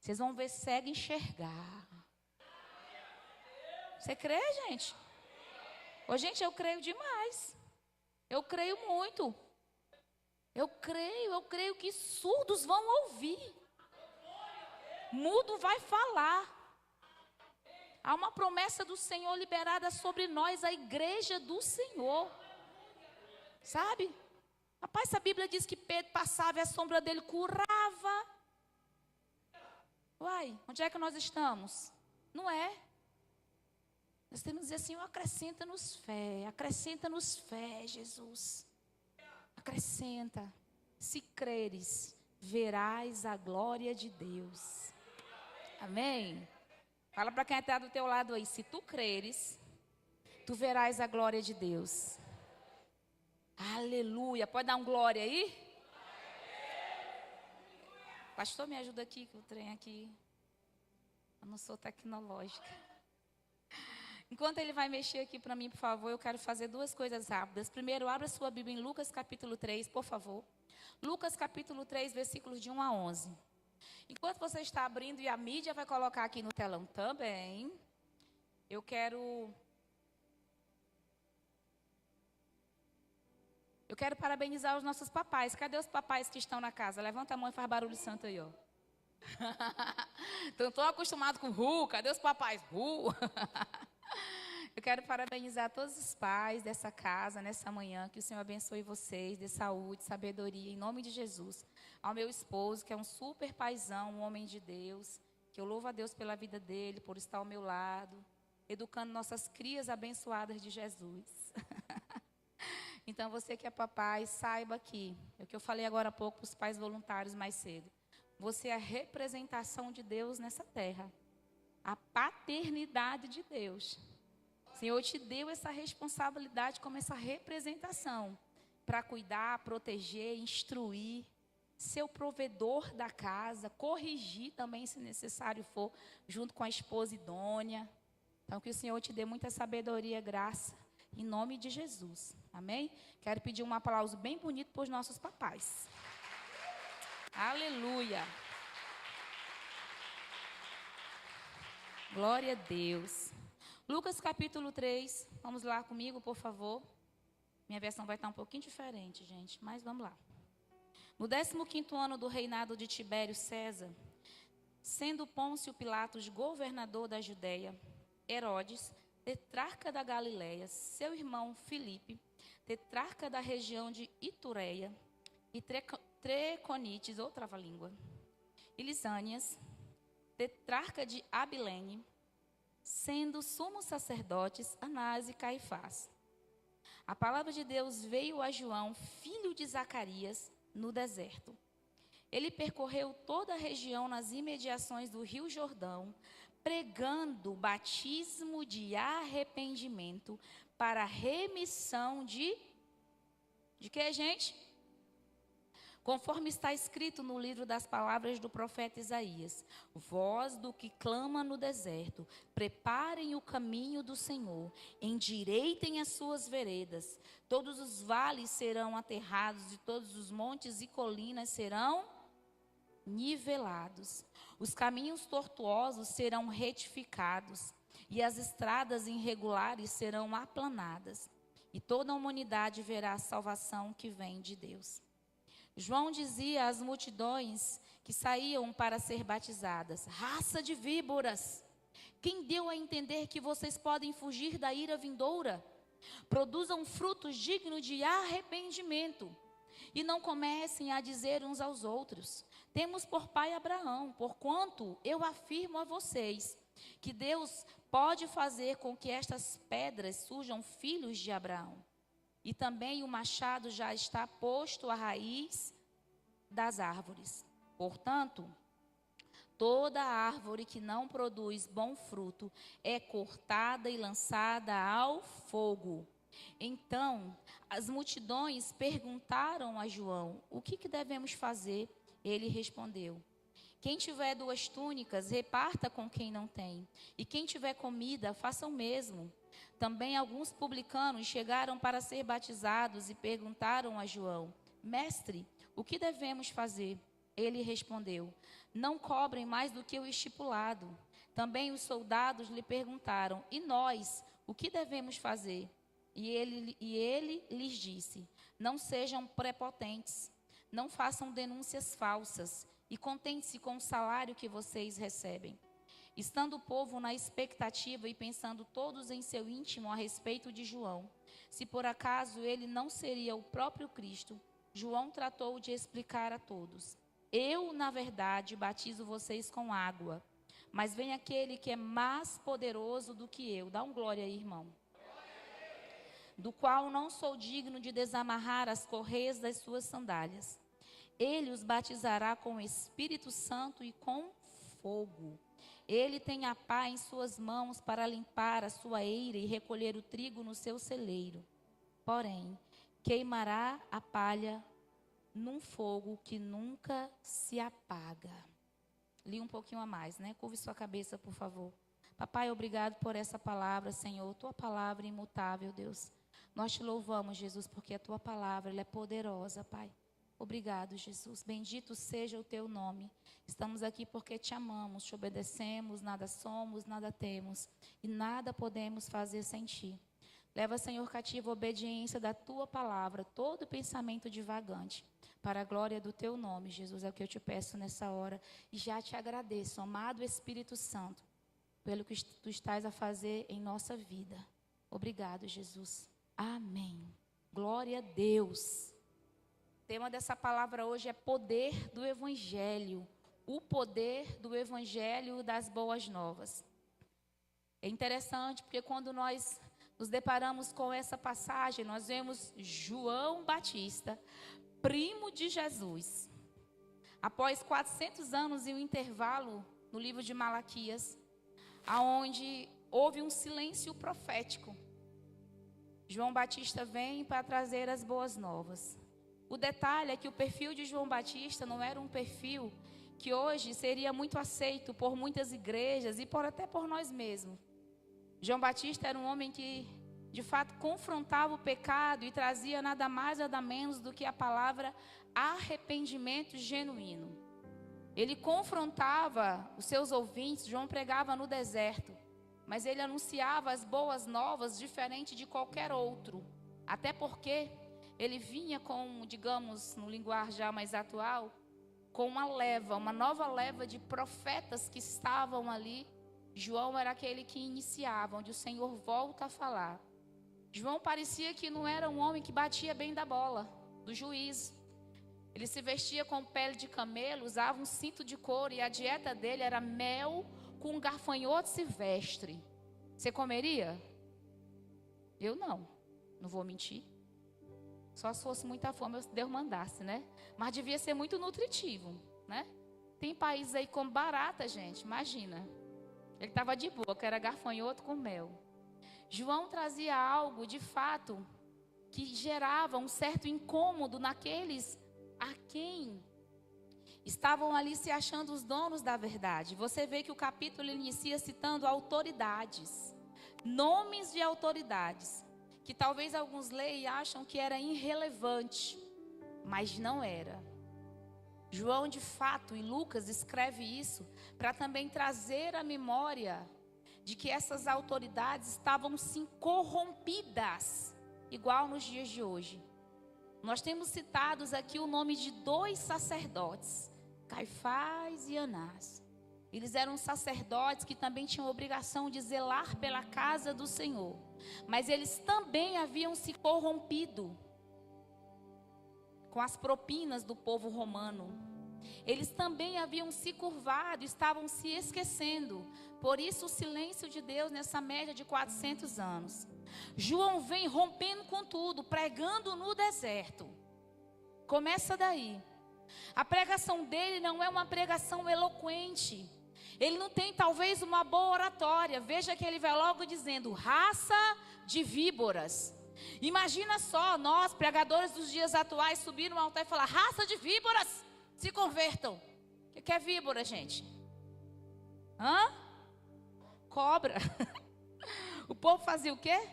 Vocês vão ver cego enxergar. Você crê, gente? Ô, gente, eu creio demais. Eu creio muito. Eu creio que surdos vão ouvir. Mudo vai falar. Há uma promessa do Senhor liberada sobre nós, a igreja do Senhor. Sabe? Rapaz, a Bíblia diz que Pedro passava e a sombra dele curava. Uai, onde é que nós estamos? Não é? Nós temos que dizer assim, acrescenta-nos fé, Jesus. Acrescenta. Se creres, verás a glória de Deus. Amém? Fala para quem está do teu lado aí, se tu creres, tu verás a glória de Deus. Aleluia. Pode dar um glória aí? Pastor, me ajuda aqui, que o trem aqui. Eu não sou tecnológica. Enquanto ele vai mexer aqui para mim, por favor, eu quero fazer duas coisas rápidas. Primeiro, abra sua Bíblia em Lucas capítulo 3, por favor. Lucas capítulo 3, versículos de 1 a 11. Enquanto você está abrindo e a mídia vai colocar aqui no telão também, eu quero parabenizar os nossos papais. Cadê os papais que estão na casa? Levanta a mão e faz barulho santo aí, ó. Então, estou acostumado com cadê os papais? Eu quero parabenizar todos os pais dessa casa, nessa manhã, que o Senhor abençoe vocês, dê saúde, sabedoria, em nome de Jesus. Ao meu esposo, que é um super paizão, um homem de Deus, que eu louvo a Deus pela vida dele, por estar ao meu lado, educando nossas crias abençoadas de Jesus. Então, você que é papai, saiba que, é o que eu falei agora há pouco para os pais voluntários mais cedo, você é a representação de Deus nessa terra, a paternidade de Deus. O Senhor te deu essa responsabilidade como essa representação para cuidar, proteger, instruir, ser o provedor da casa, corrigir também se necessário for, junto com a esposa idônea. Então, que o Senhor te dê muita sabedoria e graça, em nome de Jesus. Amém? Quero pedir um aplauso bem bonito para os nossos papais. Aleluia. Glória a Deus. Lucas capítulo 3, vamos lá comigo, por favor. Minha versão vai estar um pouquinho diferente, gente, mas vamos lá. No 15º ano do reinado de Tibério César, sendo Pôncio Pilatos governador da Judéia, Herodes, tetrarca da Galileia, seu irmão Filipe, tetrarca da região de Itureia, e Treconites, ou trava-língua, e Lisânias, tetrarca de Abilene, sendo sumos sacerdotes Anás e Caifás. A palavra de Deus veio a João, filho de Zacarias, no deserto. Ele percorreu toda a região nas imediações do Rio Jordão, pregando o batismo de arrependimento para remissão de quê, gente? Conforme está escrito no livro das palavras do profeta Isaías: voz do que clama no deserto, preparem o caminho do Senhor, endireitem as suas veredas, todos os vales serão aterrados e todos os montes e colinas serão nivelados. Os caminhos tortuosos serão retificados e as estradas irregulares serão aplanadas, e toda a humanidade verá a salvação que vem de Deus. João dizia às multidões que saíam para ser batizadas: raça de víboras, quem deu a entender que vocês podem fugir da ira vindoura? Produzam frutos dignos de arrependimento e não comecem a dizer uns aos outros: temos por pai Abraão, porquanto eu afirmo a vocês que Deus pode fazer com que estas pedras surjam filhos de Abraão. E também o machado já está posto à raiz das árvores. Portanto, toda árvore que não produz bom fruto é cortada e lançada ao fogo. Então, as multidões perguntaram a João: o que devemos fazer? Ele respondeu: quem tiver 2 túnicas, reparta com quem não tem. E quem tiver comida, faça o mesmo. Também alguns publicanos chegaram para ser batizados e perguntaram a João: mestre, o que devemos fazer? Ele respondeu: não cobrem mais do que o estipulado. Também os soldados lhe perguntaram: e nós, o que devemos fazer? E ele lhes disse: não sejam prepotentes, não façam denúncias falsas e contente-se com o salário que vocês recebem. Estando o povo na expectativa e pensando todos em seu íntimo a respeito de João, se por acaso ele não seria o próprio Cristo, João tratou de explicar a todos: eu, na verdade, batizo vocês com água, mas vem aquele que é mais poderoso do que eu. Dá um glória aí, irmão. Do qual não sou digno de desamarrar as correias das suas sandálias. Ele os batizará com o Espírito Santo e com fogo. Ele tem a pá em suas mãos para limpar a sua eira e recolher o trigo no seu celeiro. Porém, queimará a palha num fogo que nunca se apaga. Li um pouquinho a mais, né? Curve sua cabeça, por favor. Papai, obrigado por essa palavra, Senhor. Tua palavra imutável, Deus. Nós te louvamos, Jesus, porque a tua palavra ela é poderosa, Pai. Obrigado, Jesus. Bendito seja o teu nome. Estamos aqui porque te amamos, te obedecemos, nada somos, nada temos e nada podemos fazer sem ti. Leva, Senhor, cativo a obediência da tua palavra, todo pensamento divagante, para a glória do teu nome, Jesus, é o que eu te peço nessa hora. E já te agradeço, amado Espírito Santo, pelo que tu estás a fazer em nossa vida. Obrigado, Jesus. Amém. Glória a Deus. O tema dessa palavra hoje é poder do Evangelho. O poder do Evangelho das boas novas. É interessante porque quando nós nos deparamos com essa passagem, nós vemos João Batista, primo de Jesus. Após 400 anos e um intervalo no livro de Malaquias, aonde houve um silêncio profético, João Batista vem para trazer as boas novas. O detalhe é que o perfil de João Batista não era um perfil que hoje seria muito aceito por muitas igrejas e até por nós mesmos. João Batista era um homem que, de fato, confrontava o pecado e trazia nada mais, nada menos do que a palavra arrependimento genuíno. Ele confrontava os seus ouvintes. João pregava no deserto, mas ele anunciava as boas novas diferente de qualquer outro. Até porque ele vinha com, digamos, no linguajar mais atual, com uma nova leva de profetas que estavam ali. João era aquele que iniciava, onde o Senhor volta a falar. João parecia que não era um homem que batia bem da bola, do juízo. Ele se vestia com pele de camelo, usava um cinto de couro e a dieta dele era mel com gafanhoto silvestre. Você comeria? Eu não vou mentir. Só se fosse muita fome, Deus mandasse, né? Mas devia ser muito nutritivo, né? Tem países aí como barata, gente, imagina. Ele estava de boa, que era gafanhoto com mel. João trazia algo, de fato, que gerava um certo incômodo naqueles a quem estavam ali se achando os donos da verdade. Você vê que o capítulo inicia citando autoridades, nomes de autoridades, que talvez alguns leiam e acham que era irrelevante, mas não era. João, de fato, e Lucas escreve isso para também trazer a memória de que essas autoridades estavam sim corrompidas, igual nos dias de hoje. Nós temos citados aqui o nome de 2 sacerdotes, Caifás e Anás. Eles eram sacerdotes que também tinham a obrigação de zelar pela casa do Senhor. Mas eles também haviam se corrompido com as propinas do povo romano. Eles também haviam se curvado, estavam se esquecendo. Por isso o silêncio de Deus nessa média de 400 anos. João vem rompendo com tudo, pregando no deserto. Começa daí. A pregação dele não é uma pregação eloquente. Ele não tem talvez uma boa oratória. Veja que ele vai logo dizendo, raça de víboras. Imagina só, nós, pregadores dos dias atuais, subir no altar e falar, raça de víboras, se convertam. O que é víbora, gente? Cobra. O povo fazia o quê?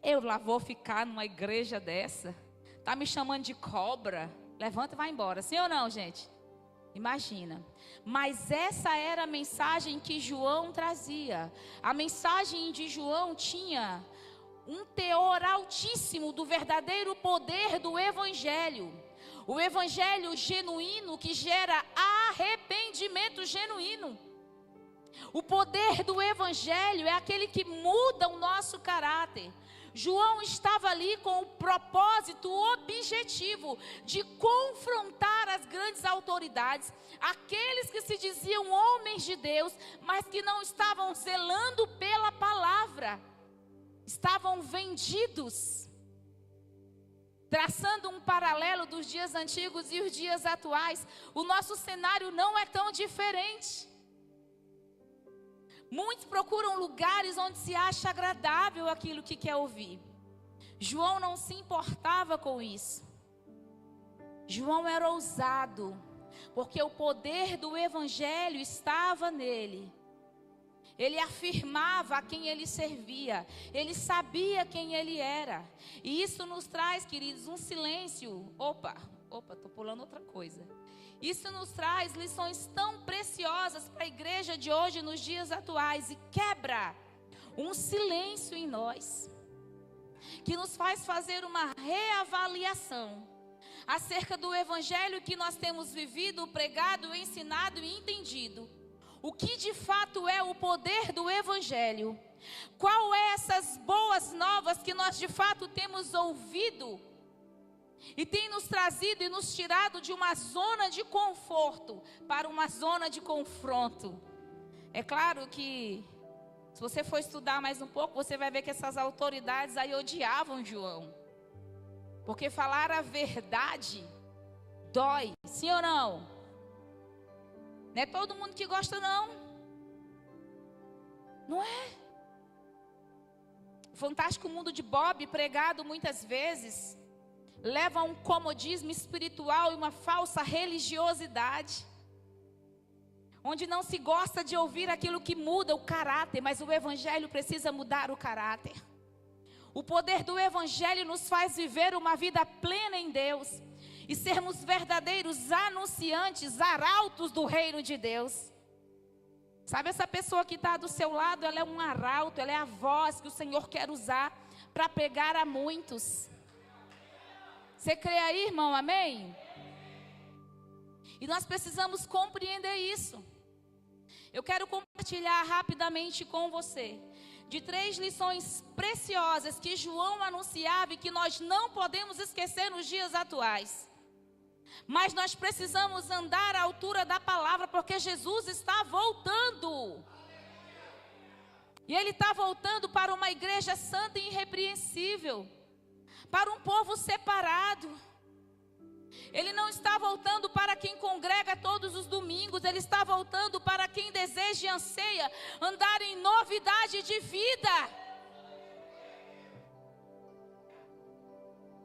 Eu lá vou ficar numa igreja dessa. Tá me chamando de cobra? Levanta e vai embora. Sim ou não, gente? Imagina. Mas essa era a mensagem que João trazia. A mensagem de João tinha um teor altíssimo do verdadeiro poder do Evangelho. O Evangelho genuíno que gera arrependimento genuíno. O poder do Evangelho é aquele que muda o nosso caráter. João estava ali com o propósito objetivo de confrontar as grandes autoridades, aqueles que se diziam homens de Deus, mas que não estavam zelando pela palavra, estavam vendidos. Traçando um paralelo dos dias antigos e os dias atuais, o nosso cenário não é tão diferente. Muitos procuram lugares onde se acha agradável aquilo que quer ouvir. João não se importava com isso. João era ousado, porque o poder do Evangelho estava nele. Ele afirmava a quem ele servia. Ele sabia quem ele era. E isso nos traz, queridos, um silêncio. Estou pulando outra coisa. Isso nos traz lições tão preciosas para a igreja de hoje, nos dias atuais. E quebra um silêncio em nós, que nos faz fazer uma reavaliação acerca do Evangelho que nós temos vivido, pregado, ensinado e entendido. O que de fato é o poder do Evangelho? Qual é essas boas novas que nós de fato temos ouvido e tem nos trazido e nos tirado de uma zona de conforto para uma zona de confronto? É claro que, se você for estudar mais um pouco, você vai ver que essas autoridades aí odiavam João. Porque falar a verdade dói, sim ou não? Não é todo mundo que gosta, não. Não é? O fantástico mundo de Bob, pregado muitas vezes, leva a um comodismo espiritual e uma falsa religiosidade, onde não se gosta de ouvir aquilo que muda o caráter, mas o Evangelho precisa mudar o caráter. O poder do Evangelho nos faz viver uma vida plena em Deus e sermos verdadeiros anunciantes, arautos do reino de Deus. Sabe, essa pessoa que está do seu lado, ela é um arauto, ela é a voz que o Senhor quer usar para pregar a muitos. Você crê aí, irmão? Amém? E nós precisamos compreender isso. Eu quero compartilhar rapidamente com você de 3 lições preciosas que João anunciava e que nós não podemos esquecer nos dias atuais. Mas nós precisamos andar à altura da palavra, porque Jesus está voltando. E Ele está voltando para uma igreja santa e irrepreensível, para um povo separado. Ele não está voltando para quem congrega todos os domingos. Ele está voltando para quem deseja e anseia andar em novidade de vida.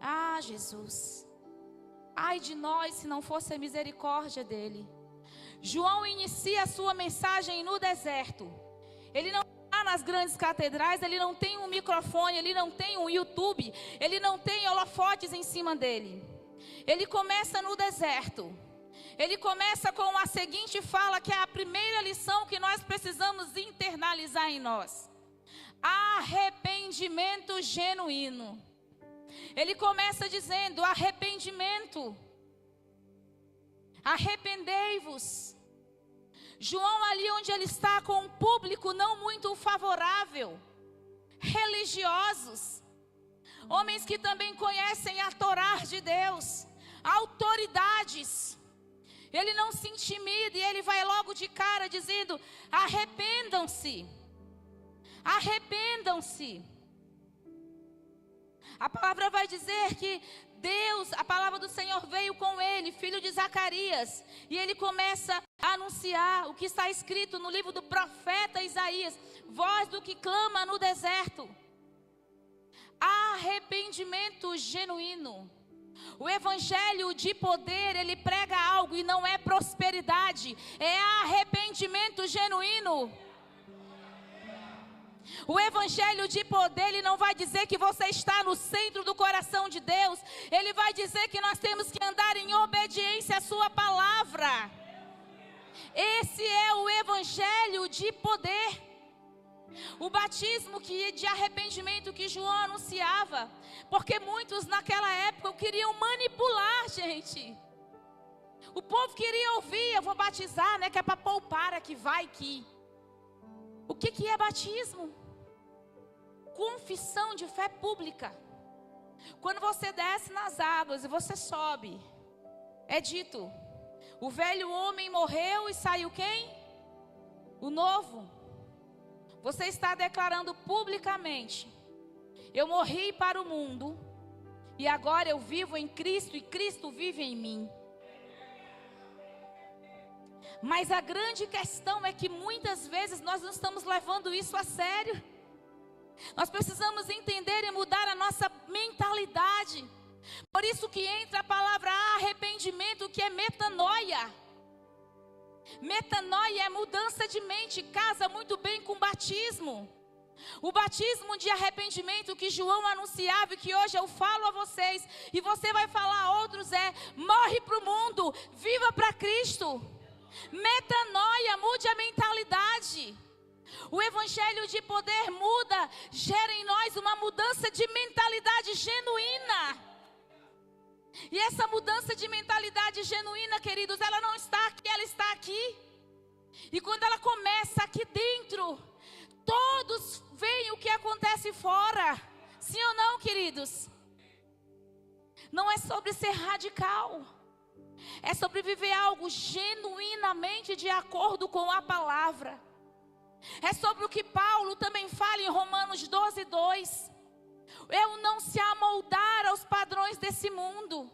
Ah, Jesus, ai de nós se não fosse a misericórdia dele. João inicia a sua mensagem no deserto. Ele não está nas grandes catedrais, ele não tem um microfone, ele não tem um YouTube, ele não tem holofotes em cima dele. Ele começa no deserto. Ele começa com a seguinte fala, que é a primeira lição que nós precisamos internalizar em nós: arrependimento genuíno. Ele começa dizendo: arrependimento, arrependei-vos. João, ali onde ele está com um público não muito favorável, religiosos, homens que também conhecem a Torá de Deus, autoridades. Ele não se intimida e ele vai logo de cara dizendo: arrependam-se, arrependam-se. A palavra vai dizer que Deus, a palavra do Senhor veio com ele, filho de Zacarias, e ele começa a anunciar o que está escrito no livro do profeta Isaías: voz do que clama no deserto. Arrependimento genuíno. O evangelho de poder, ele prega algo e não é prosperidade, é arrependimento genuíno. O evangelho de poder, ele não vai dizer que você está no centro do coração de Deus. Ele vai dizer que nós temos que andar em obediência à sua palavra. Esse é o evangelho de poder. O batismo de arrependimento que João anunciava. Porque muitos naquela época queriam manipular, gente. O povo queria ouvir, eu vou batizar, né? Que é para poupar, que vai que. O que é batismo? Confissão de fé pública. Quando você desce nas águas e você sobe, é dito: o velho homem morreu e saiu quem? O novo. Você está declarando publicamente: eu morri para o mundo e agora eu vivo em Cristo e Cristo vive em mim. Mas a grande questão é que muitas vezes nós não estamos levando isso a sério. Nós precisamos entender e mudar a nossa mentalidade. Por isso que entra a palavra arrependimento, que é metanoia. Metanoia é mudança de mente, casa muito bem com batismo. O batismo de arrependimento que João anunciava e que hoje eu falo a vocês, e você vai falar a outros, é: morre para o mundo, viva para Cristo. Metanoia, mude a mentalidade. O evangelho de poder muda, gera em nós uma mudança de mentalidade genuína. E essa mudança de mentalidade genuína, queridos, ela não está aqui, ela está aqui. E quando ela começa aqui dentro, todos veem o que acontece fora. Sim ou não, queridos? Não é sobre ser radical. É sobre viver algo genuinamente de acordo com a palavra. É sobre o que Paulo também fala em Romanos 12:2. Eu não se amoldar aos padrões desse mundo.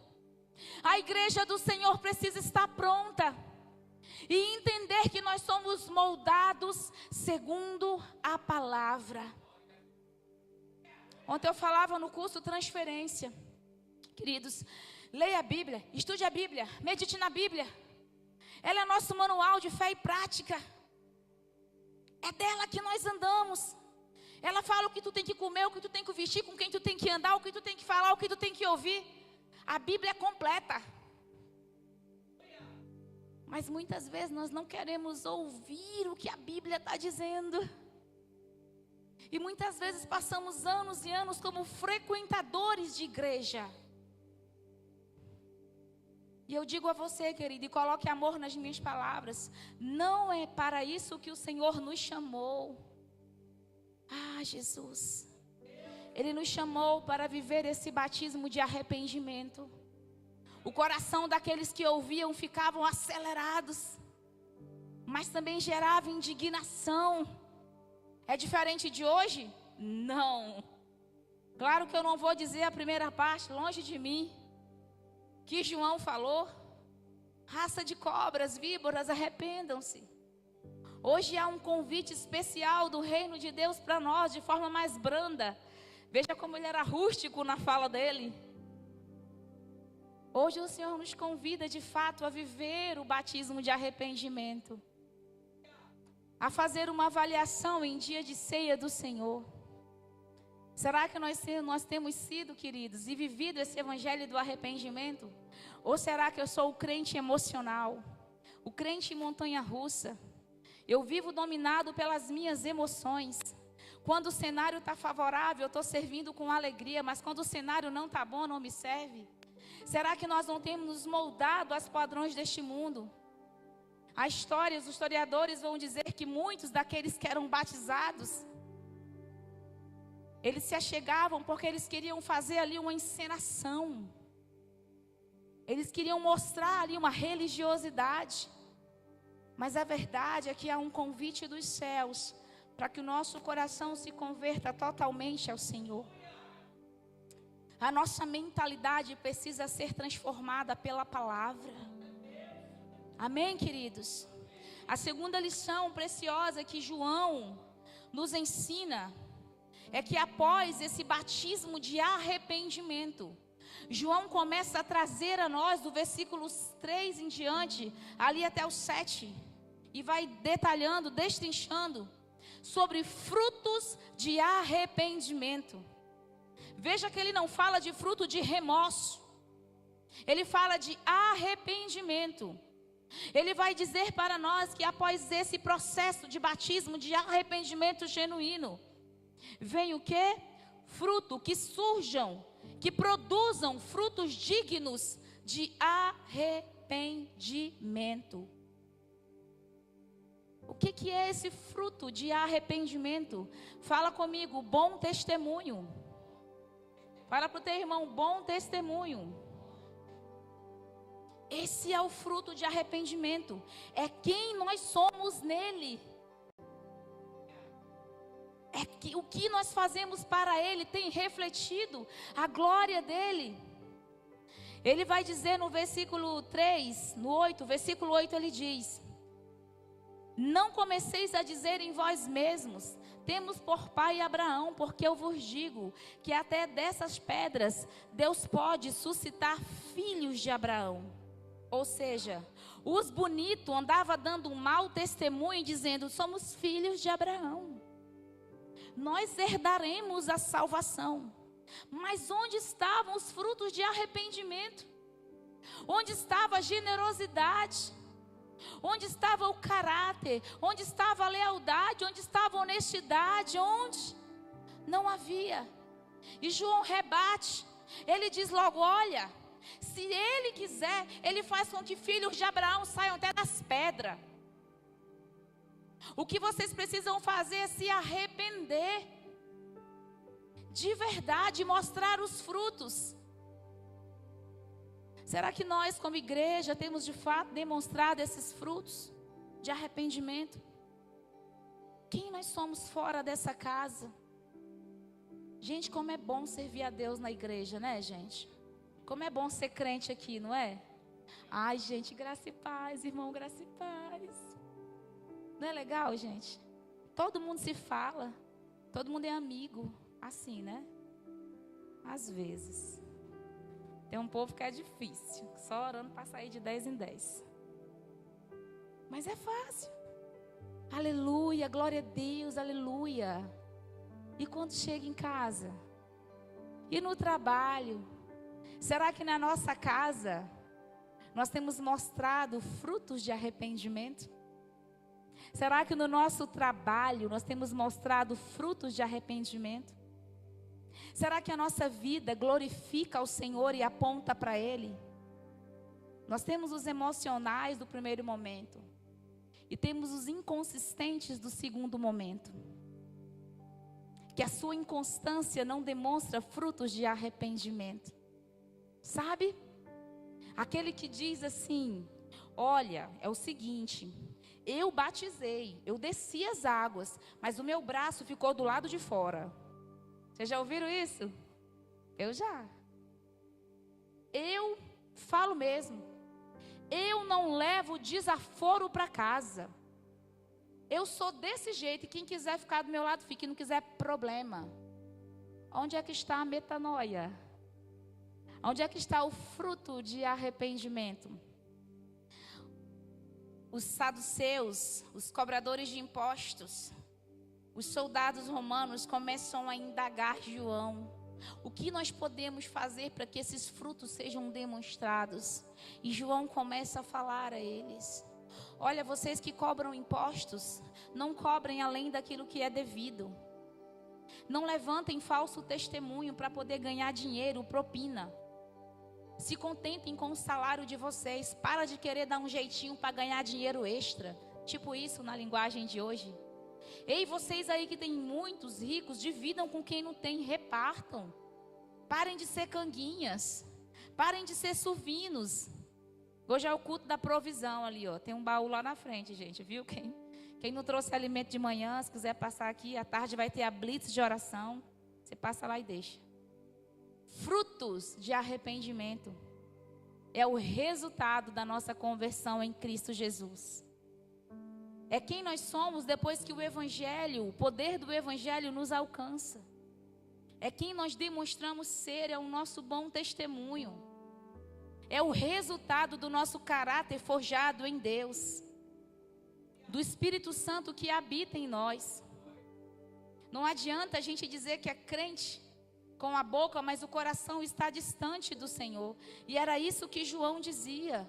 A igreja do Senhor precisa estar pronta e entender que nós somos moldados segundo a palavra. Ontem eu falava no curso Transferência. Queridos, leia a Bíblia, estude a Bíblia, medite na Bíblia. Ela é nosso manual de fé e prática. É dela que nós andamos. Ela fala o que tu tem que comer, o que tu tem que vestir, com quem tu tem que andar, o que tu tem que falar, o que tu tem que ouvir. A Bíblia é completa. Mas muitas vezes nós não queremos ouvir o que a Bíblia está dizendo. E muitas vezes passamos anos e anos como frequentadores de igreja. E eu digo a você, querido, e coloque amor nas minhas palavras: não é para isso que o Senhor nos chamou. Ah, Jesus. Ele nos chamou para viver esse batismo de arrependimento. O coração daqueles que ouviam ficavam acelerados, mas também gerava indignação. É diferente de hoje? Não. Claro que eu não vou dizer a primeira parte, longe de mim, que João falou: raça de cobras, víboras, arrependam-se. Hoje há um convite especial do reino de Deus para nós, de forma mais branda. Veja como ele era rústico na fala dele. Hoje o Senhor nos convida de fato a viver o batismo de arrependimento, a fazer uma avaliação em dia de ceia do Senhor. Será que nós temos sido, queridos, e vivido esse evangelho do arrependimento? Ou será que eu sou o crente emocional, o crente montanha-russa? Eu vivo dominado pelas minhas emoções. Quando o cenário está favorável, eu estou servindo com alegria, mas quando o cenário não está bom, não me serve. Será que nós não temos nos moldado aos padrões deste mundo? Os historiadores vão dizer que muitos daqueles que eram batizados, eles se achegavam porque eles queriam fazer ali uma encenação. Eles queriam mostrar ali uma religiosidade. Mas a verdade é que há um convite dos céus para que o nosso coração se converta totalmente ao Senhor. A nossa mentalidade precisa ser transformada pela palavra. Amém, queridos? A segunda lição preciosa que João nos ensina é que após esse batismo de arrependimento, João começa a trazer a nós, do versículo 3 em diante, ali até o 7, e vai detalhando, destrinchando sobre frutos de arrependimento. Veja que ele não fala de fruto de remorso, ele fala de arrependimento. Ele vai dizer para nós que após esse processo de batismo, de arrependimento genuíno, vem o quê? Fruto, que surjam, que produzam frutos dignos de arrependimento. O que é esse fruto de arrependimento? Fala comigo, bom testemunho. Fala para o teu irmão, bom testemunho. Esse é o fruto de arrependimento. É quem nós somos nele. É que o que nós fazemos para ele tem refletido a glória dele. Ele vai dizer no versículo 3, no 8, versículo 8 ele diz: não comeceis a dizer em vós mesmos, temos por pai Abraão, porque eu vos digo que até dessas pedras Deus pode suscitar filhos de Abraão. Ou seja, os bonitos andavam dando um mau testemunho, dizendo, somos filhos de Abraão. Nós herdaremos a salvação. Mas onde estavam os frutos de arrependimento? Onde estava a generosidade? Onde estava o caráter? Onde estava a lealdade? Onde estava a honestidade? Onde? Não havia. E João rebate. Ele diz logo, olha, se ele quiser, ele faz com que filhos de Abraão saiam até das pedras. O que vocês precisam fazer é se arrepender. De verdade, mostrar os frutos. Será que nós, como igreja, temos de fato demonstrado esses frutos de arrependimento? Quem nós somos fora dessa casa? Gente, como é bom servir a Deus na igreja, né, gente? Como é bom ser crente aqui, não é? Ai, gente, graça e paz, irmão, graça e paz. Não é legal, gente? Todo mundo se fala, todo mundo é amigo, assim, né? Às vezes. Tem um povo que é difícil, só orando para sair de 10 em 10. Mas é fácil. Aleluia, glória a Deus, aleluia. E quando chega em casa? E no trabalho? Será que na nossa casa nós temos mostrado frutos de arrependimento? Será que no nosso trabalho nós temos mostrado frutos de arrependimento? Será que a nossa vida glorifica ao Senhor e aponta para Ele? Nós temos os emocionais do primeiro momento e temos os inconsistentes do segundo momento. Que a sua inconstância não demonstra frutos de arrependimento. Sabe? Aquele que diz assim, olha, é o seguinte, eu batizei, eu desci as águas, mas o meu braço ficou do lado de fora. Vocês já ouviram isso? Eu já. Eu falo mesmo. Eu não levo desaforo para casa. Eu sou desse jeito e quem quiser ficar do meu lado fique, não quiser problema. Onde é que está a metanoia? Onde é que está o fruto de arrependimento? Os saduceus, os cobradores de impostos, os soldados romanos começam a indagar João. O que nós podemos fazer para que esses frutos sejam demonstrados? E João começa a falar a eles. Olha, vocês que cobram impostos, não cobrem além daquilo que é devido. Não levantem falso testemunho para poder ganhar dinheiro, propina. Se contentem com o salário de vocês. Para de querer dar um jeitinho para ganhar dinheiro extra. Tipo isso na linguagem de hoje. Ei, vocês aí que têm muitos ricos, dividam com quem não tem, repartam. Parem de ser canguinhas. Parem de ser suvinos. Hoje é o culto da provisão ali, ó. Tem um baú lá na frente, gente, viu? Quem não trouxe alimento de manhã, se quiser passar aqui, à tarde vai ter a blitz de oração. Você passa lá e deixa. Frutos de arrependimento é o resultado da nossa conversão em Cristo Jesus. É quem nós somos depois que o Evangelho, o poder do Evangelho nos alcança. É quem nós demonstramos ser, é o nosso bom testemunho. É o resultado do nosso caráter forjado em Deus. Do Espírito Santo que habita em nós. Não adianta a gente dizer que é crente com a boca, mas o coração está distante do Senhor. E era isso que João dizia.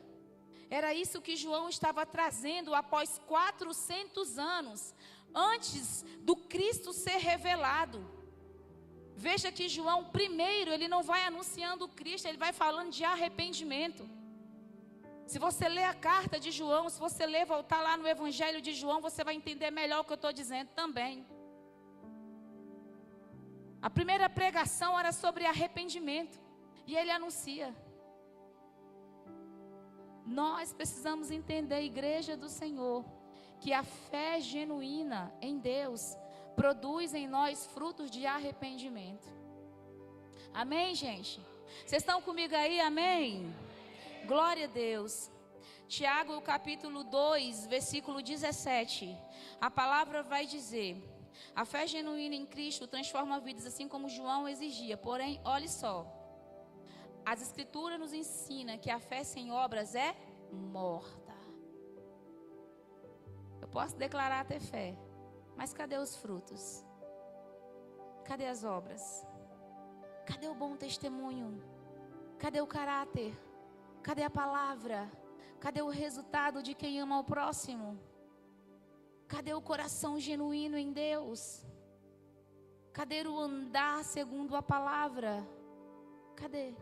Era isso que João estava trazendo após 400 anos, antes do Cristo ser revelado. Veja que João, primeiro, ele não vai anunciando o Cristo, ele vai falando de arrependimento. Se você ler a carta de João, se você ler, voltar lá no Evangelho de João, você vai entender melhor o que eu estou dizendo também. A primeira pregação era sobre arrependimento, e ele anuncia. Nós precisamos entender, igreja do Senhor, que a fé genuína em Deus produz em nós frutos de arrependimento. Amém, gente? Vocês estão comigo aí? Amém? Glória a Deus. Tiago, capítulo 2, versículo 17. A palavra vai dizer: a fé genuína em Cristo transforma vidas, assim como João exigia. Porém, olhe só, as Escrituras nos ensinam que a fé sem obras é morta. Eu posso declarar ter fé, mas cadê os frutos? Cadê as obras? Cadê o bom testemunho? Cadê o caráter? Cadê a palavra? Cadê o resultado de quem ama o próximo? Cadê o coração genuíno em Deus? Cadê o andar segundo a palavra? Cadê?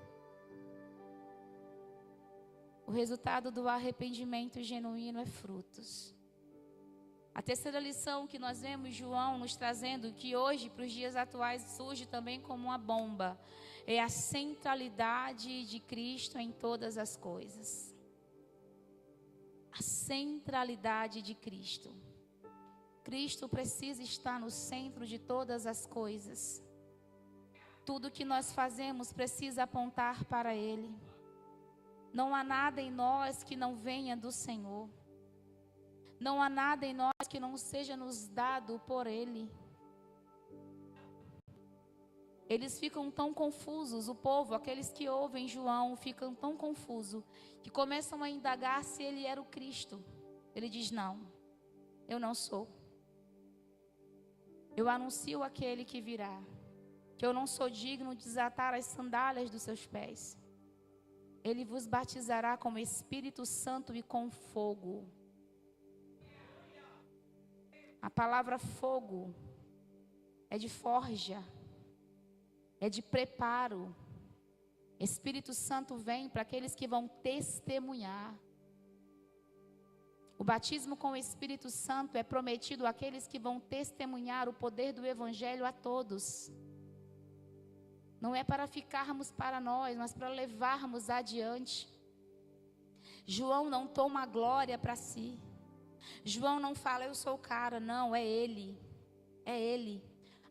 O resultado do arrependimento genuíno é frutos. A terceira lição que nós vemos João nos trazendo, que hoje, para os dias atuais, surge também como uma bomba, é a centralidade de Cristo em todas as coisas. A centralidade de Cristo. Cristo precisa estar no centro de todas as coisas. Tudo que nós fazemos precisa apontar para Ele. Não há nada em nós que não venha do Senhor. Não há nada em nós que não seja nos dado por Ele. Eles ficam tão confusos, o povo, aqueles que ouvem João, ficam tão confusos, que começam a indagar se ele era o Cristo. Ele diz: não, eu não sou. Eu anuncio aquele que virá, que eu não sou digno de desatar as sandálias dos seus pés. Ele vos batizará com Espírito Santo e com fogo. A palavra fogo é de forja, é de preparo. Espírito Santo vem para aqueles que vão testemunhar. O batismo com o Espírito Santo é prometido àqueles que vão testemunhar o poder do Evangelho a todos. Não é para ficarmos para nós, mas para levarmos adiante. João não toma a glória para si. João não fala: eu sou o cara. Não, é ele. É ele.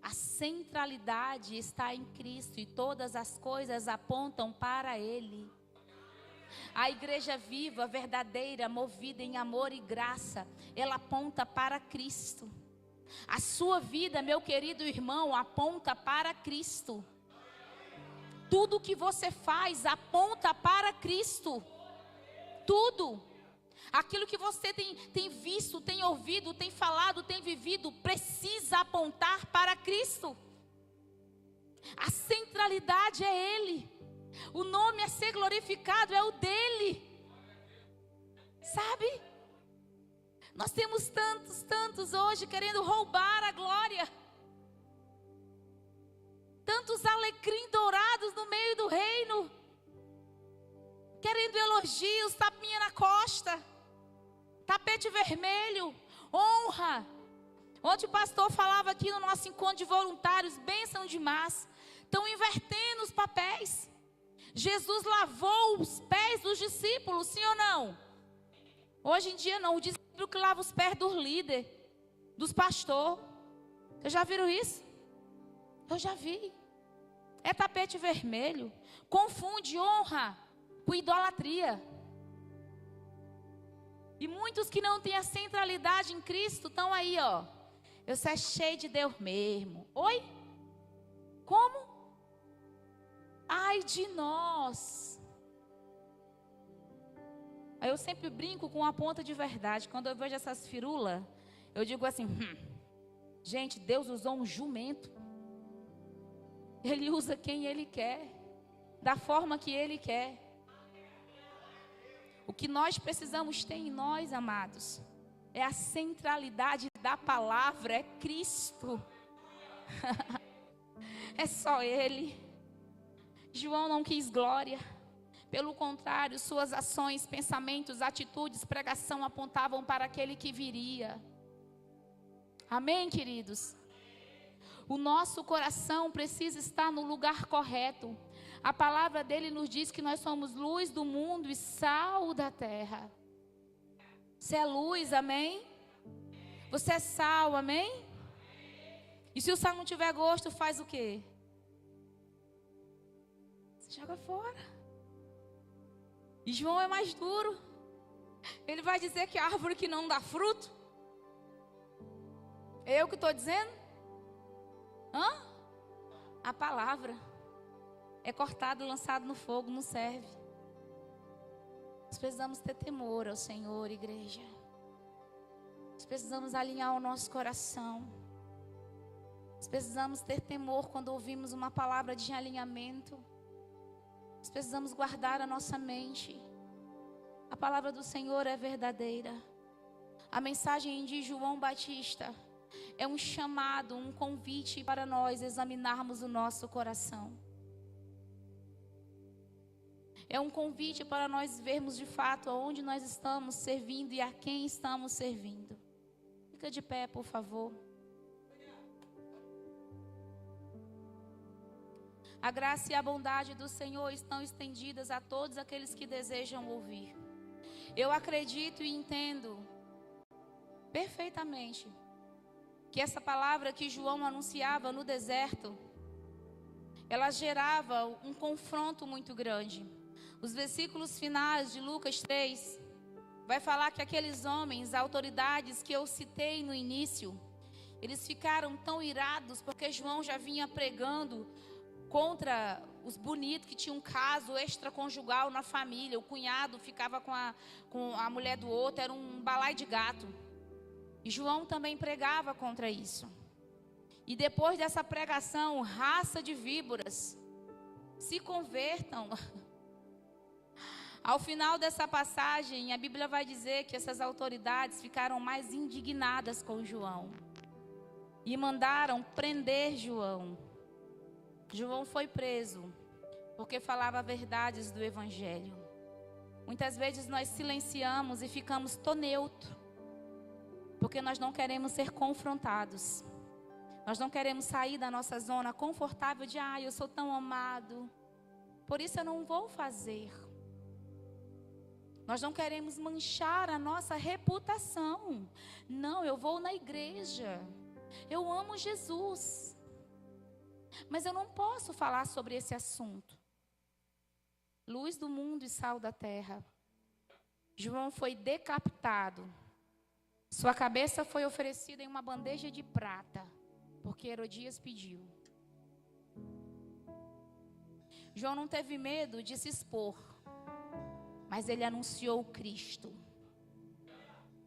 A centralidade está em Cristo e todas as coisas apontam para Ele. A igreja viva, verdadeira, movida em amor e graça, ela aponta para Cristo. A sua vida, meu querido irmão, aponta para Cristo. Tudo que você faz aponta para Cristo. Tudo. Aquilo que você tem visto, tem ouvido, tem falado, tem vivido, precisa apontar para Cristo. A centralidade é Ele. O nome a ser glorificado é o dEle. Sabe? Nós temos tantos hoje querendo roubar a glória. Tantos alecrim dourados no meio do reino. Querendo elogios, tapinha na costa. Tapete vermelho, honra. Ontem o pastor falava aqui no nosso encontro de voluntários, bênção demais. Estão invertendo os papéis. Jesus lavou os pés dos discípulos, sim ou não? Hoje em dia não, o discípulo que lava os pés dos líderes, dos pastores. Vocês já viram isso? Eu já vi. É tapete vermelho. Confunde honra com idolatria. E muitos que não têm a centralidade em Cristo estão aí, ó. Eu sou cheio de Deus mesmo. Oi? Como? Ai de nós. Aí eu sempre brinco com a ponta de verdade. Quando eu vejo essas firulas, eu digo assim: gente, Deus usou um jumento. Ele usa quem Ele quer, da forma que Ele quer. O que nós precisamos ter em nós, amados, é a centralidade da palavra, é Cristo. É só Ele. João não quis glória. Pelo contrário, suas ações, pensamentos, atitudes, pregação apontavam para aquele que viria. Amém, queridos? O nosso coração precisa estar no lugar correto. A palavra dele nos diz que nós somos luz do mundo e sal da terra. Você é luz, amém? Você é sal, amém? E se o sal não tiver gosto, faz o quê? Você joga fora. E João é mais duro. Ele vai dizer que a árvore que não dá fruto. É eu que estou dizendo? A palavra é cortado, lançado no fogo, não serve. Nós precisamos ter temor ao Senhor, igreja. Nós precisamos alinhar o nosso coração. Nós precisamos ter temor quando ouvimos uma palavra de alinhamento. Nós precisamos guardar a nossa mente. A palavra do Senhor é verdadeira. A mensagem de João Batista é um chamado, um convite para nós examinarmos o nosso coração. É um convite para nós vermos de fato aonde nós estamos servindo e a quem estamos servindo. Fica de pé, por favor. A graça e a bondade do Senhor estão estendidas a todos aqueles que desejam ouvir. Eu acredito e entendo perfeitamente que essa palavra que João anunciava no deserto, ela gerava um confronto muito grande. Os versículos finais de Lucas 3 vai falar que aqueles homens, autoridades que eu citei no início, eles ficaram tão irados porque João já vinha pregando contra os bonitos que tinham um caso extraconjugal na família. O cunhado ficava com a mulher do outro, era um balaio de gato. E João também pregava contra isso. E depois dessa pregação, raça de víboras, se convertam. Ao final dessa passagem, a Bíblia vai dizer que essas autoridades ficaram mais indignadas com João e mandaram prender João. João foi preso porque falava verdades do Evangelho. Muitas vezes nós silenciamos e ficamos tão neutros porque nós não queremos ser confrontados. Nós não queremos sair da nossa zona confortável de eu sou tão amado, por isso eu não vou fazer. Nós não queremos manchar a nossa reputação. Não, eu vou na igreja, eu amo Jesus, mas eu não posso falar sobre esse assunto. Luz do mundo e sal da terra. João foi decapitado. Sua cabeça foi oferecida em uma bandeja de prata, porque Herodias pediu. João não teve medo de se expor, mas ele anunciou Cristo.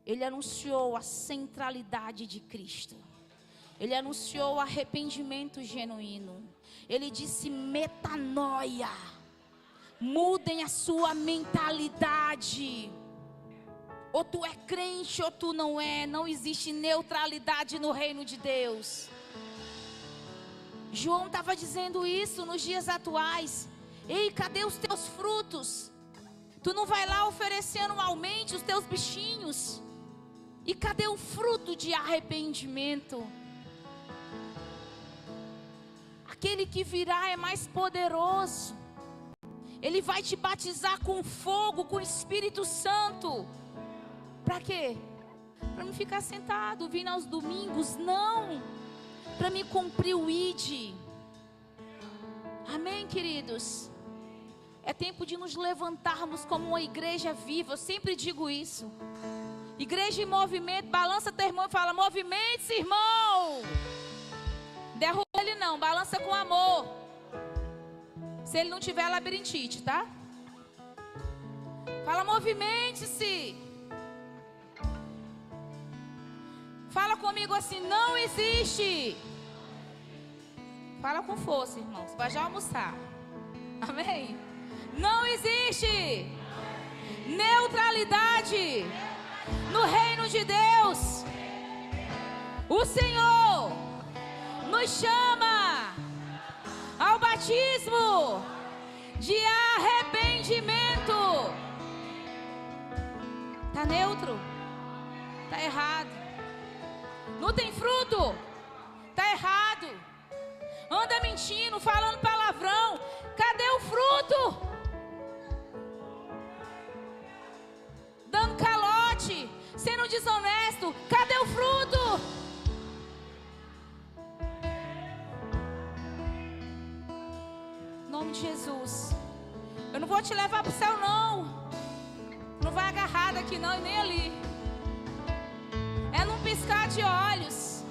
Ele anunciou a centralidade de Cristo. Ele anunciou o arrependimento genuíno. Ele disse metanoia. Mudem a sua mentalidade. Ou tu é crente ou tu não é. Não existe neutralidade no reino de Deus. João estava dizendo isso nos dias atuais. Ei, cadê os teus frutos? Tu não vai lá oferecer anualmente os teus bichinhos? E cadê o fruto de arrependimento? Aquele que virá é mais poderoso. Ele vai te batizar com fogo, com o Espírito Santo. Para quê? Para não ficar sentado, vindo aos domingos, não. Para me cumprir o ID. Amém, queridos? É tempo de nos levantarmos como uma igreja viva. Eu sempre digo isso. Igreja em movimento. Balança teu irmão e fala: movimente-se, irmão. Derruba ele não, balança com amor. Se ele não tiver labirintite, tá? Fala: movimente-se. Fala comigo assim: não existe. Fala com força, irmão. Você vai já almoçar. Amém? Não existe. neutralidade no reino de Deus. O Senhor nos chama ao batismo de arrependimento. Está neutro? Está errado. Não tem fruto? Está errado. Anda mentindo, falando palavrão. Cadê o fruto? Dando calote, sendo desonesto. Cadê o fruto? Em nome de Jesus. Eu não vou te levar para o céu, não. Não vai agarrado aqui, não, e nem ali. É num piscar de olhos.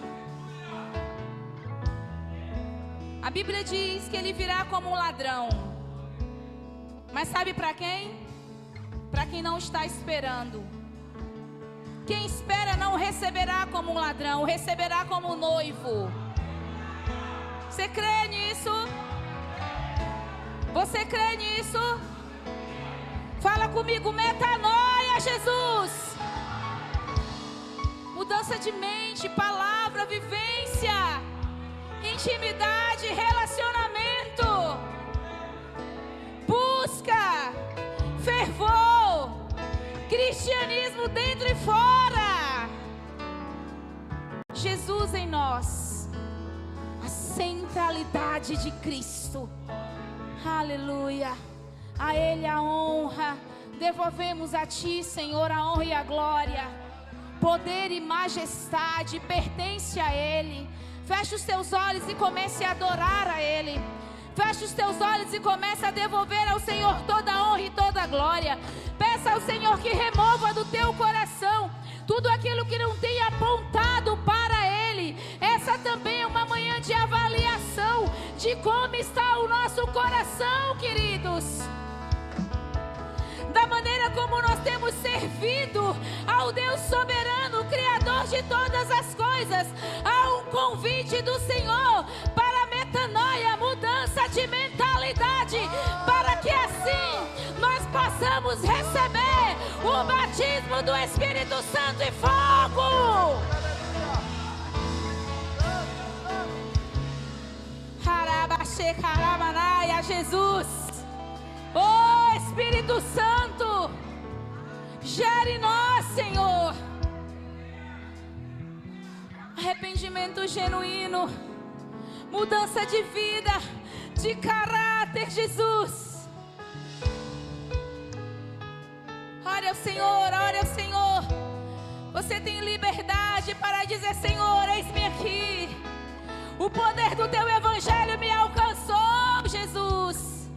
A Bíblia diz que ele virá como um ladrão. Mas sabe para quem? Para quem não está esperando. Quem espera não receberá como um ladrão, receberá como um noivo. Você crê nisso? Você crê nisso? Fala comigo, metanoia, Jesus. Mudança de mente, palavra, vivência, intimidade, relacionamento, busca, fervor, cristianismo dentro e fora. Jesus em nós, a centralidade de Cristo. Aleluia. A Ele a honra. Devolvemos a Ti, Senhor, a honra e a glória. Poder e majestade pertence a Ele. Feche os teus olhos e comece a adorar a Ele. Feche os teus olhos e comece a devolver ao Senhor toda a honra e toda a glória. Peça ao Senhor que remova do teu coração tudo aquilo que não tem apontado para Ele. Essa também é uma manhã de avaliação de como está o nosso coração, queridos. Da maneira como nós temos servido ao Deus soberano, Criador de todas as coisas. Há um convite do Senhor para metanoia, mudança de mentalidade, para que assim nós possamos receber o batismo do Espírito Santo e fogo. Jesus, oh Espírito Santo, gere em nós, Senhor, arrependimento genuíno, mudança de vida, de caráter, Jesus. Ore ao Senhor, ore ao Senhor. Você tem liberdade para dizer: Senhor, eis-me aqui. O poder do teu evangelho me alcançou, Jesus.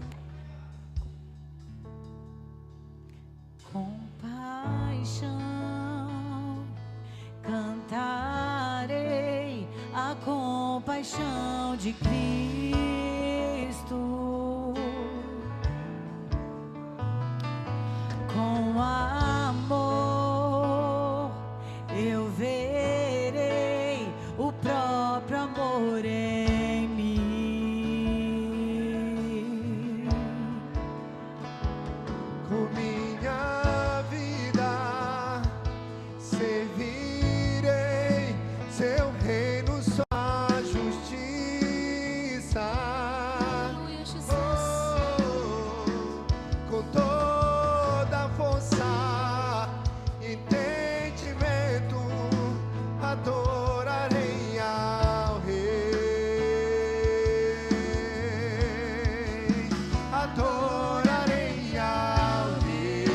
Com paixão cantarei a compaixão de Cristo. Com amor eu verei o próprio amor em mim. Com minha vida servirei seu reino, sua justiça. Aleluia, Jesus. Com toda força, entendimento, adorarei ao Rei. Adorarei ao Rei.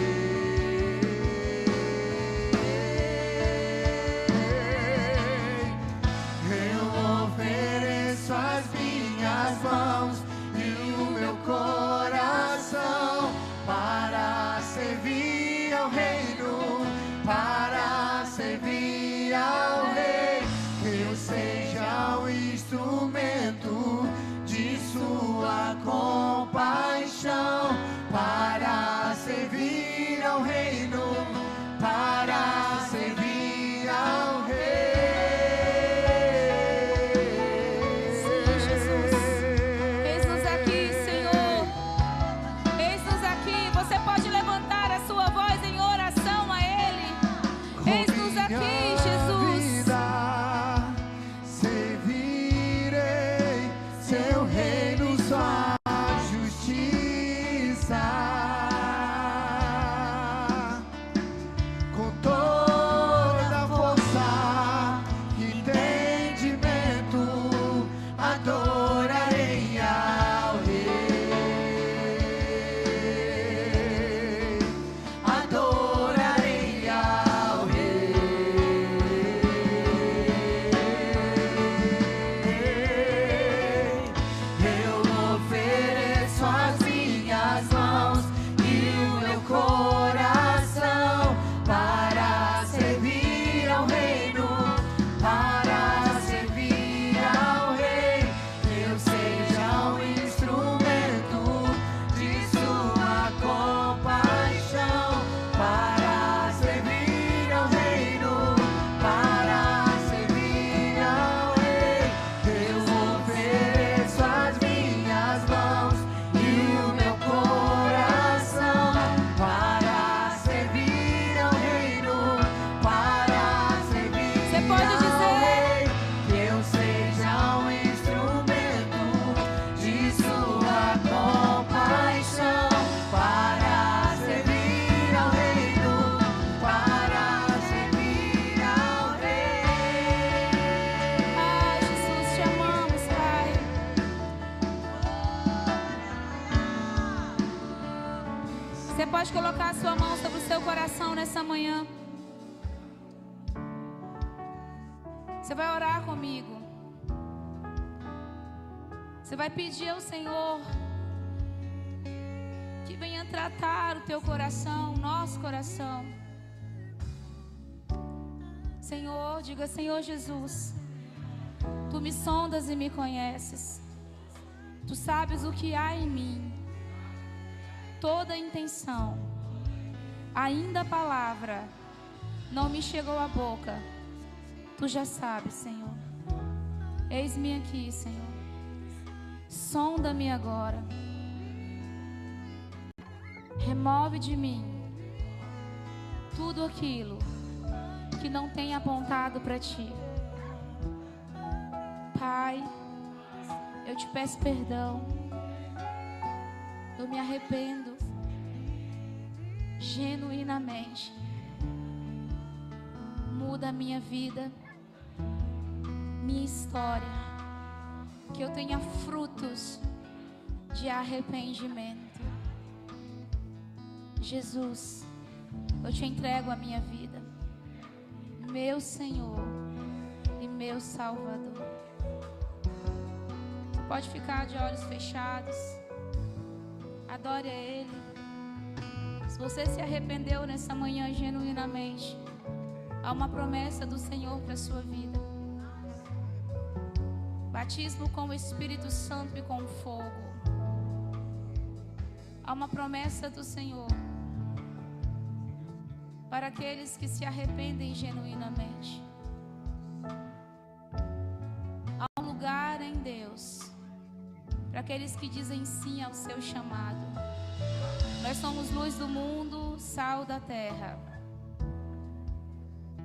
pode colocar a sua mão sobre o seu coração nessa manhã. Você vai orar comigo. Você vai pedir ao Senhor que venha tratar o teu coração, o nosso coração. Senhor, diga: Senhor Jesus, Tu me sondas e me conheces. Tu sabes o que há em mim, toda a intenção. Ainda a palavra não me chegou à boca. Tu já sabes, Senhor. Eis-me aqui, Senhor. Sonda-me agora. Remove de mim tudo aquilo que não tem apontado para Ti. Pai, eu Te peço perdão. Eu me arrependo genuinamente. Muda a minha vida, minha história, que eu tenha frutos de arrependimento. Jesus, eu Te entrego a minha vida, meu Senhor e meu Salvador. Você pode ficar de olhos fechados. Adore a Ele. Se você se arrependeu nessa manhã genuinamente, há uma promessa do Senhor para a sua vida. Batismo com o Espírito Santo e com fogo. Há uma promessa do Senhor para aqueles que se arrependem genuinamente. Há um lugar em Deus para aqueles que dizem sim ao seu chamado. Nós somos luz do mundo, sal da terra.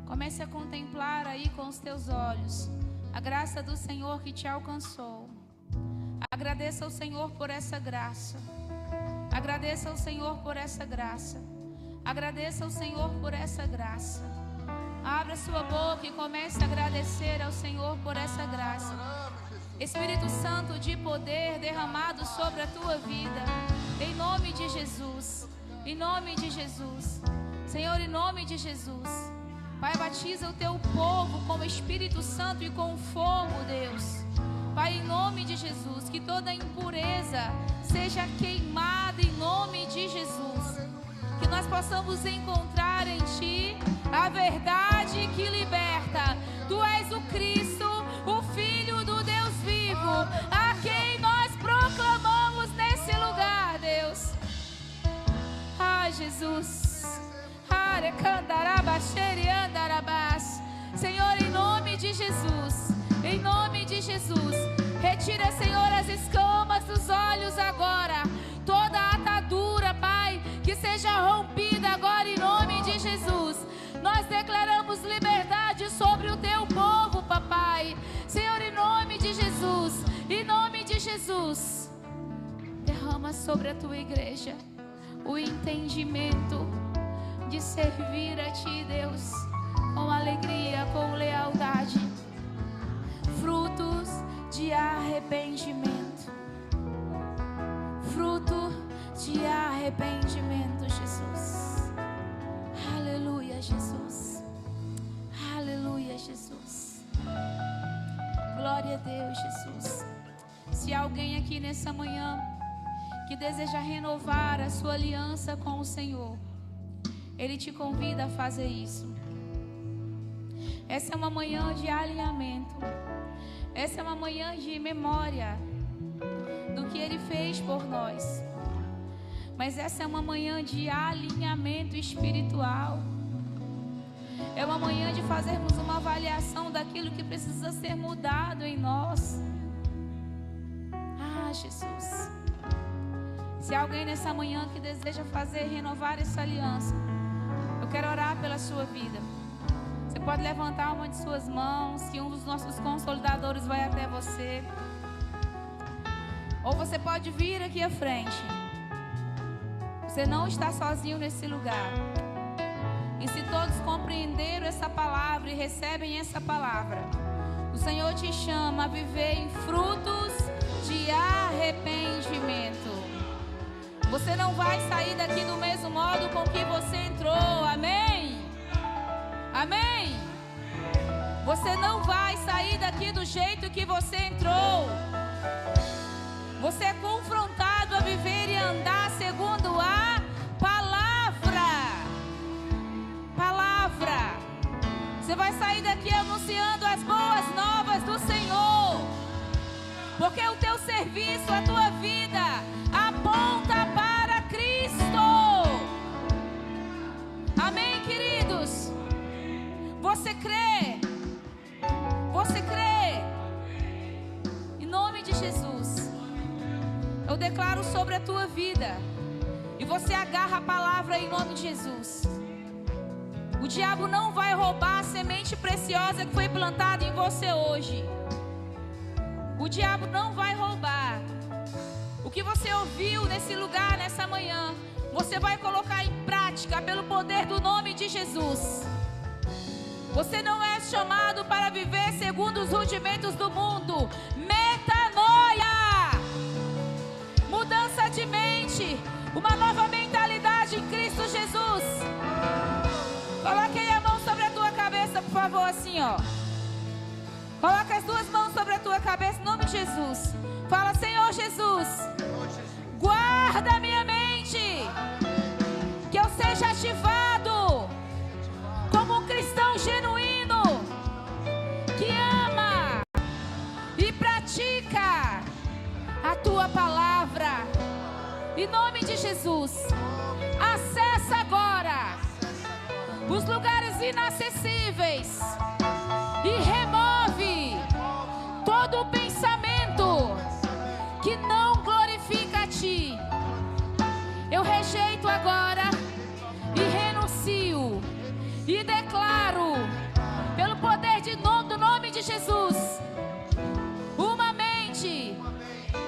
Comece a contemplar aí com os teus olhos a graça do Senhor que te alcançou. Agradeça ao Senhor por essa graça. Agradeça ao Senhor por essa graça. Agradeça ao Senhor por essa graça. Abra sua boca e comece a agradecer ao Senhor por essa graça. Espírito Santo de poder derramado sobre a tua vida, em nome de Jesus, em nome de Jesus. Senhor, em nome de Jesus, Pai, batiza o teu povo com o Espírito Santo e com fogo, Deus. Pai, em nome de Jesus, que toda impureza seja queimada em nome de Jesus. Que nós possamos encontrar em Ti a verdade que liberta. Tu és o Cristo, o Filho do Deus vivo, a quem nós proclamamos nesse lugar, Deus. Ah, Jesus. Senhor, em nome de Jesus, em nome de Jesus, retira, Senhor, as escamas dos olhos agora, toda a atadura, Pai, que seja rompida agora em nome de Jesus. Nós declaramos liberdade sobre o teu povo, papai. Senhor, em nome de Jesus, em nome de Jesus, derrama sobre a tua igreja o entendimento de servir a Ti, Deus, com alegria, com lealdade, frutos de arrependimento, fruto de arrependimento, Jesus. Aleluia, Jesus. Aleluia, Jesus. Glória a Deus, Jesus. Se há alguém aqui nessa manhã que deseja renovar a sua aliança com o Senhor, Ele te convida a fazer isso. Essa é uma manhã de alinhamento. Essa é uma manhã de memória do que Ele fez por nós. Mas essa é uma manhã de alinhamento espiritual. É uma manhã de fazermos uma avaliação daquilo que precisa ser mudado em nós. Ah, Jesus. Se há alguém nessa manhã que deseja renovar essa aliança, eu quero orar pela sua vida. Você pode levantar uma de suas mãos, que um dos nossos consolidadores vai até você. Ou você pode vir aqui à frente. Você não está sozinho nesse lugar. E se todos compreenderam essa palavra e recebem essa palavra, o Senhor te chama a viver em frutos de arrependimento. Você não vai sair daqui do mesmo modo com que você entrou. Amém? Amém? Você não vai sair daqui do jeito que você entrou. Você é confrontado a viver e andar segundo a palavra. Palavra. Você vai sair daqui anunciando as boas novas do Senhor. Porque o teu serviço, a tua vida, aponta para Cristo. Amém, queridos? Você crê? Você crê? Em nome de Jesus, eu declaro sobre a tua vida. E você agarra a palavra em nome de Jesus. O diabo não vai roubar a semente preciosa que foi plantada em você hoje. O diabo não vai roubar. O que você ouviu nesse lugar, nessa manhã, você vai colocar em prática pelo poder do nome de Jesus. Você não é chamado para viver segundo os rudimentos do mundo. Metanoia. Mudança de mente. Uma nova mentalidade em Cristo Jesus. Coloque aí a mão sobre a tua cabeça, por favor, assim, ó. Coloca as duas mãos sobre a tua cabeça, em nome de Jesus. Fala, Senhor Jesus, guarda a minha mente, que eu seja ativado como um cristão genuíno, que ama e pratica a tua palavra. Em nome de Jesus, acessa agora os lugares inacessíveis e remove todo o pensamento que não glorifica a Ti. Eu rejeito agora e renuncio e declaro, pelo poder do nome de Jesus, uma mente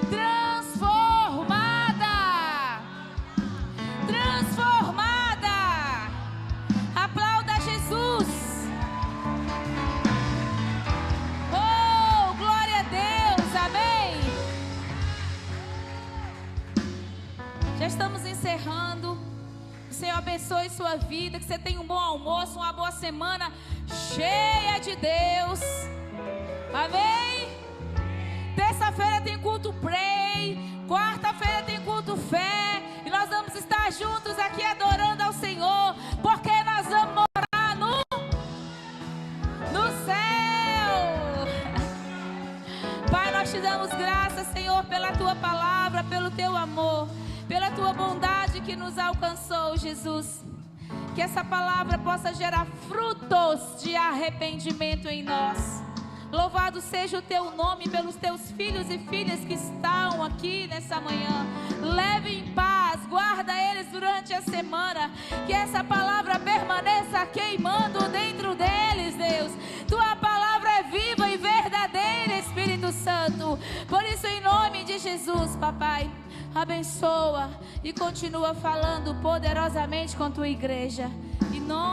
transformada. Transformada. Aplauda Jesus. Oh, glória a Deus. Amém. Já estamos encerrando. O Senhor abençoe sua vida, que você tenha um bom almoço, uma boa semana cheia de Deus. Amém? Terça-feira tem culto Pray, quarta-feira tem culto Fé, e nós vamos estar juntos aqui adorando ao Senhor, porque nós vamos morar no céu. Pai, nós te damos graças, Senhor, pela tua palavra, pelo teu amor, pela tua bondade que nos alcançou, Jesus. Que essa palavra possa gerar frutos de arrependimento em nós. Louvado seja o teu nome pelos teus filhos e filhas que estão aqui nessa manhã. Leve em paz, guarda eles durante a semana. Que essa palavra permaneça queimando dentro deles, Deus. Tua palavra é viva e verdadeira, Espírito Santo. Por isso, em nome de Jesus, papai, abençoa e continua falando poderosamente com tua igreja.